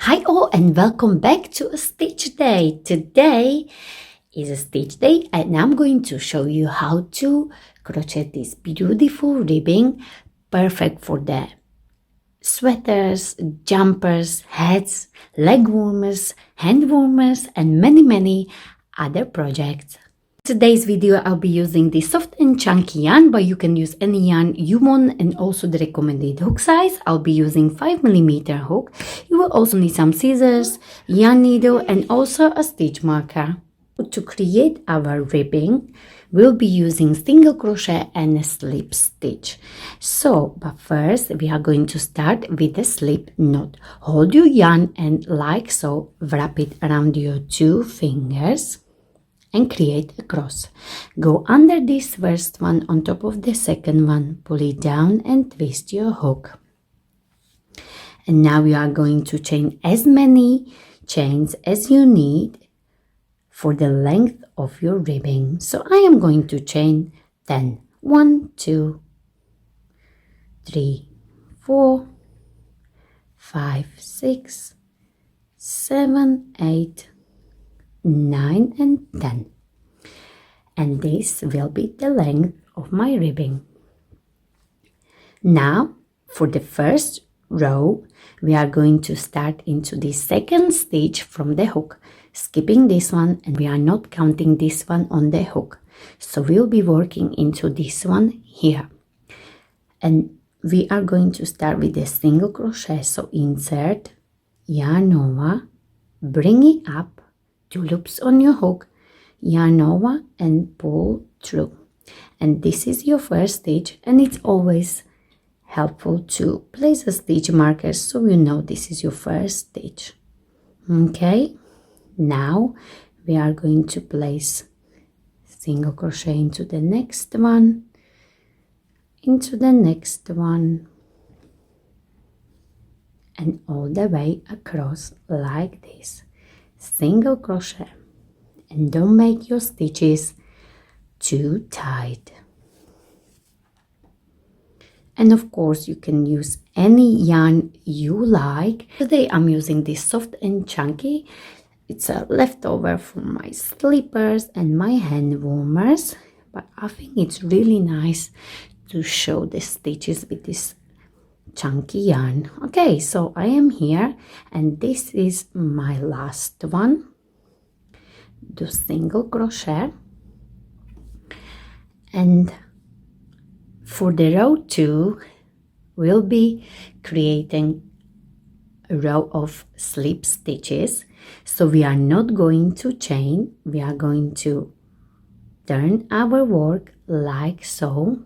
Hi all and welcome back to a stitch day. Today is a stitch day and I'm going to show you how to crochet this beautiful ribbing, perfect for the sweaters, jumpers, hats, leg warmers, hand warmers and many other projects. Today's video I'll be using the soft and chunky yarn, but you can use any yarn you want, and also the recommended hook size. I'll be using 5mm hook. You will also need some scissors, yarn needle and also a stitch marker. To create our ribbing, we'll be using single crochet and a slip stitch. But first we are going to start with the slip knot. Hold your yarn and like so, wrap it around your 2 fingers and create a cross. Go under this first one on top of the second one, pull it down and twist your hook. And now you are going to chain as many chains as you need for the length of your ribbing. So I am going to chain 10. 1, 2, 3, 4, 5, 6, 7, 8, 9 and 10, and this will be the length of my ribbing. Now for the first row we are going to start into the second stitch from the hook, skipping this one, and we are not counting this one on the hook, so we'll be working into this one here. And we are going to start with a single crochet, so insert, yarn over, bring it up, 2 loops on your hook, yarn over and pull through. And this is your first stitch, and it's always helpful to place a stitch marker so you know this is your first stitch. Okay, now we are going to place single crochet into the next one, into the next one, and all the way across like this. Single crochet, and don't make your stitches too tight. And of course you can use any yarn you like. Today I'm using this soft and chunky. It's a leftover from my slippers and my hand warmers, but I think it's really nice to show the stitches with this chunky yarn. Okay, so I am here and this is my last one. Do single crochet, and for the row 2 we'll be creating a row of slip stitches. So we are not going to chain, we are going to turn our work like so,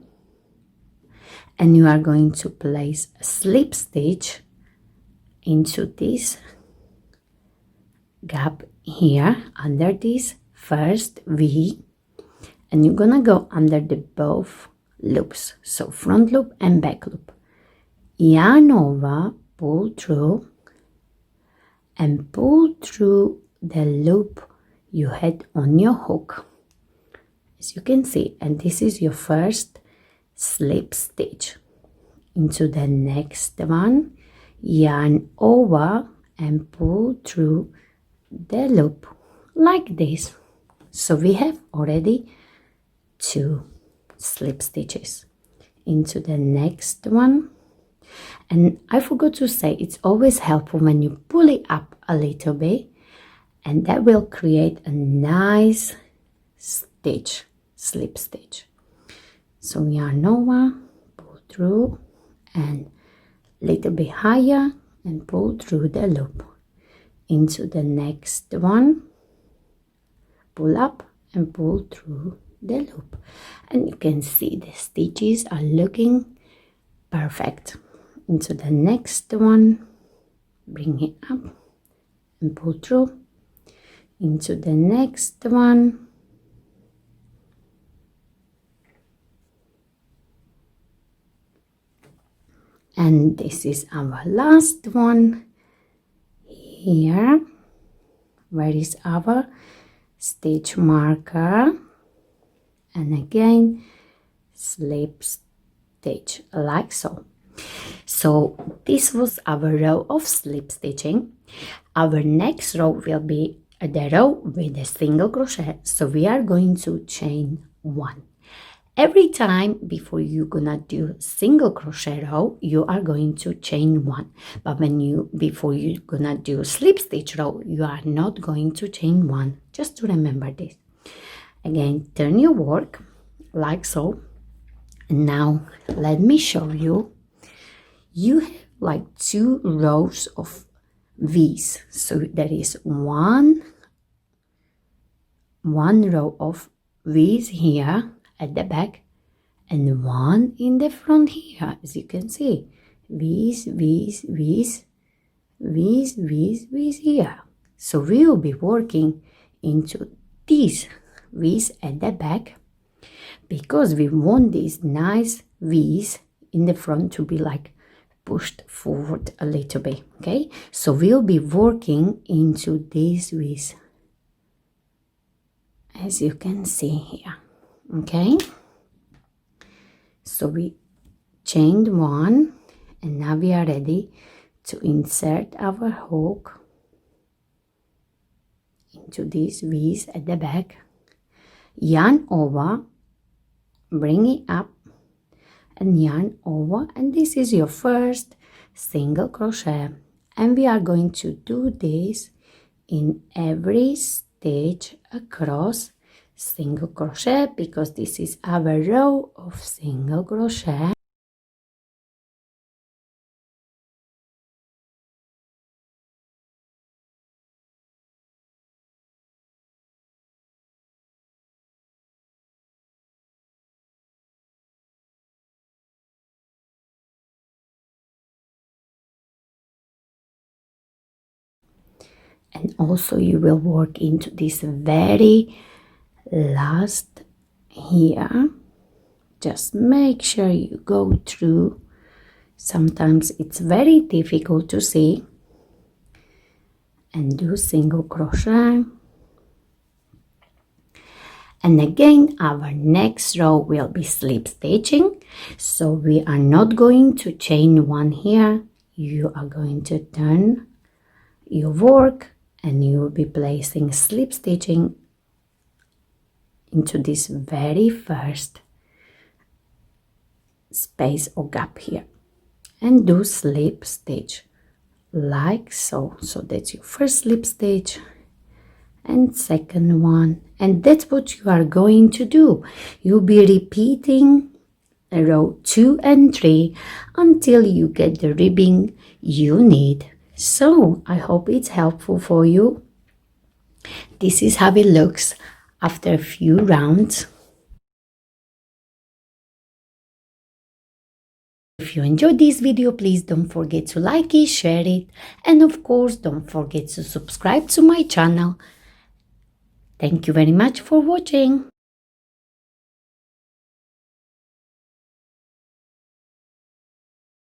and you are going to place a slip stitch into this gap here under this first V, and you're gonna go under the both loops, so front loop and back loop, yarn over, pull through and pull through the loop you had on your hook, as you can see. And this is your first slip stitch. Into the next one, yarn over and pull through the loop like this. So we have already 2 slip stitches. Into the next one, and I forgot to say, it's always helpful when you pull it up a little bit, and that will create a nice stitch, slip stitch. So yarn over, pull through and little bit higher and pull through the loop. Into the next one, pull up and pull through the loop, and you can see the stitches are looking perfect. Into the next one, bring it up and pull through. Into the next one, and this is our last one here. Where is our stitch marker? And again slip stitch like so. So this was our row of slip stitching. Our next row will be the row with a single crochet, so we are going to chain 1. Every time before you're gonna do single crochet row, you are going to chain 1. But before you're gonna do slip stitch row, you are not going to chain 1. Just to remember this. Again, turn your work like so. And now let me show you. You have like 2 rows of V's. So there is one row of V's here at the back and one in the front here, as you can see. V's, V's, V's, V's, V's, V's here. So we will be working into these V's at the back because we want these nice V's in the front to be like pushed forward a little bit. Okay, so we'll be working into these V's, as you can see here. Okay, so we chained 1 and now we are ready to insert our hook into these V's at the back, yarn over, bring it up and yarn over, and this is your first single crochet, and we are going to do this in every stitch across single crochet because this is our row of single crochet. And also you will work into this very last here. Just make sure you go through. Sometimes it's very difficult to see. And do single crochet. And again, our next row will be slip stitching. So we are not going to chain 1 here. You are going to turn your work and you will be placing slip stitching into this very first space or gap here, and do slip stitch like so. So that's your first slip stitch and second one, and that's what you are going to do. You'll be repeating row 2 and 3 until you get the ribbing you need. So I hope it's helpful for you. This is how it looks after a few rounds. If you enjoyed this video, please don't forget to like it, share it, and of course don't forget to subscribe to my channel. Thank you very much for watching.